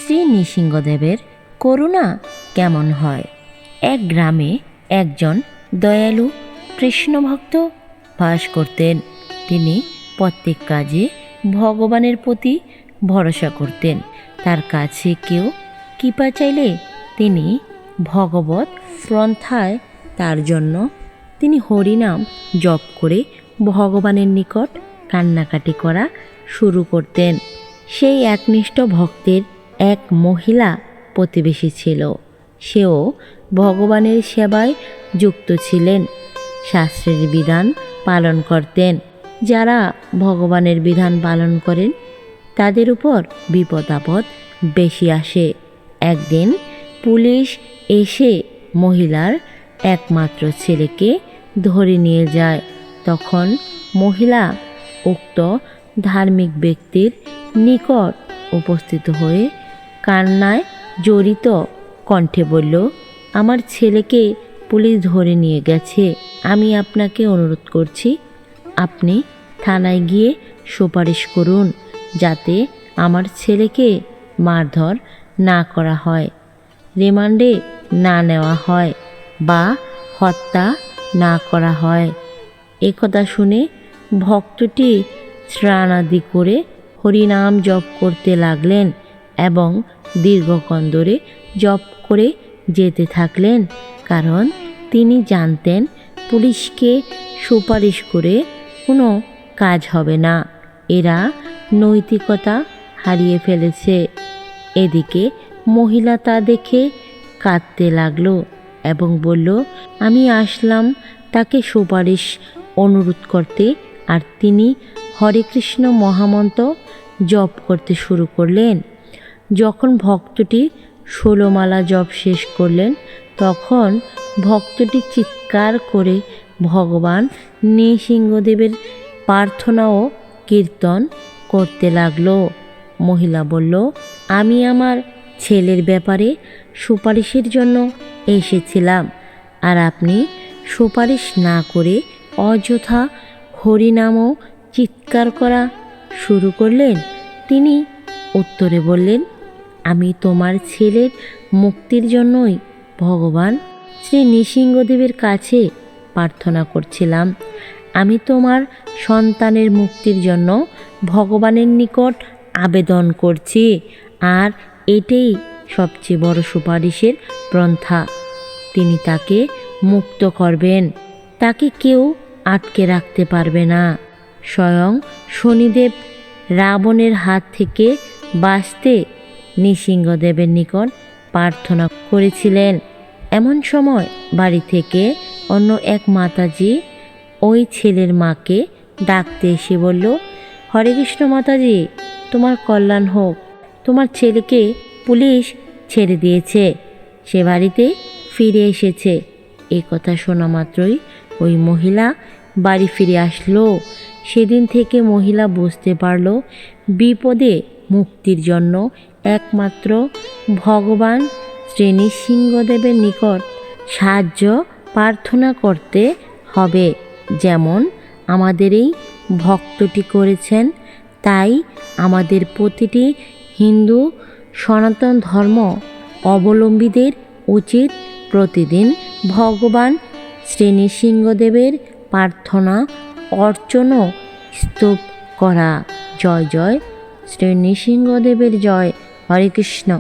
শ্রী নৃসিংহদেবের করুণা কেমন হয়। এক গ্রামে একজন দয়ালু কৃষ্ণভক্ত বাস করতেন। তিনি প্রত্যেক কাজে ভগবানের প্রতি ভরসা করতেন। তার কাছে কেউ কৃপা চাইলে তিনি ভগবত পন্থায় তার জন্য তিনি হরিনাম জপ করে ভগবানের নিকট কান্নাকাটি করা শুরু করতেন। সেই একনিষ্ঠ ভক্তের এক মহিলা প্রতিবেশী ছিল। সেও ভগবানের সেবায় যুক্ত ছিলেন, শাস্ত্রের বিধান পালন করতেন। যারা ভগবানের বিধান পালন করেন তাদের উপর বিপদ আপদ বেশি আসে। একদিন পুলিশ এসে মহিলার একমাত্র ছেলেকে ধরে নিয়ে যায়। তখন মহিলা উক্ত ধার্মিক ব্যক্তির নিকট উপস্থিত হয়ে কান্নায় জড়িত কণ্ঠে বলল, আমার ছেলেকে পুলিশ ধরে নিয়ে গেছে। আমি আপনাকে অনুরোধ করছি, আপনি থানায় গিয়ে সুপারিশ করুন যাতে আমার ছেলেকে মারধর না করা হয়, রিমান্ডে না নেওয়া হয় বা হত্যা না করা হয়। একথা শুনে ভক্তটি স্নানাদি করে হরিনাম জপ করতে লাগলেন এবং দীর্ঘক্ষণ ধরে জপ করে যেতে থাকলেন, কারণ তিনি জানতেন পুলিশকে সুপারিশ করে কোনো কাজ হবে না, এরা নৈতিকতা হারিয়ে ফেলেছে। এদিকে মহিলা তা দেখে কাঁদতে লাগলো এবং বলল, আমি আসলাম তাকে সুপারিশ অনুরোধ করতে, আর তিনি হরে কৃষ্ণ মহামন্ত্র জপ করতে শুরু করলেন। যখন ভক্তটি 16 মালা জপ শেষ করলেন তখন ভক্তটি চিৎকার করে ভগবান নৃসিংহদেবের প্রার্থনা ও কীর্তন করতে লাগলো। মহিলা বলল, আমি আমার ছেলের ব্যাপারে সুপারিশের জন্য এসেছিলাম, আর আপনি সুপারিশ না করে অযথা হরিনামও চিৎকার করা শুরু করলেন। তিনি উত্তরে বললেন, আমি তোমার ছেলের মুক্তির জন্যই ভগবান শ্রী নৃসিংহদেবের কাছে প্রার্থনা করছিলাম। আমি তোমার সন্তানের মুক্তির জন্য ভগবানের নিকট আবেদন করছি, আর এটাই সবচেয়ে বড় সুপারিশের পন্থা। তিনি তাকে মুক্ত করবেন, তাকে কেউ আটকে রাখতে পারবে না। স্বয়ং শনিদেব রাবণের হাত থেকে বাঁচতে নৃসিংহদেবের নিকট প্রার্থনা করেছিলেন। এমন সময় বাড়ি থেকে অন্য এক মাতাজি ওই ছেলের মাকে ডাকতে এসে বলল, হরে কৃষ্ণ মাতাজি, তোমার কল্যাণ হোক, তোমার ছেলেকে পুলিশ ছেড়ে দিয়েছে, সে বাড়িতে ফিরে এসেছে। এই কথা শোনা মাত্রই ওই মহিলা বাড়ি ফিরে আসলো। সেদিন থেকে মহিলা বুঝতে পারল বিপদে মুক্তির জন্য একমাত্র ভগবান শ্রী নৃসিংহদেবের নিকট সাহায্য প্রার্থনা করতে হবে, যেমন আমাদের এই ভক্তটি করেছেন। তাই আমাদের প্রতিটি হিন্দু সনাতন ধর্ম অবলম্বীদের উচিত প্রতিদিন ভগবান শ্রী নৃসিংহদেবের প্রার্থনা অর্চন ও স্তব করা। জয় জয় শ্রী নৃসিংহদেবের জয়। হরে কৃষ্ণ।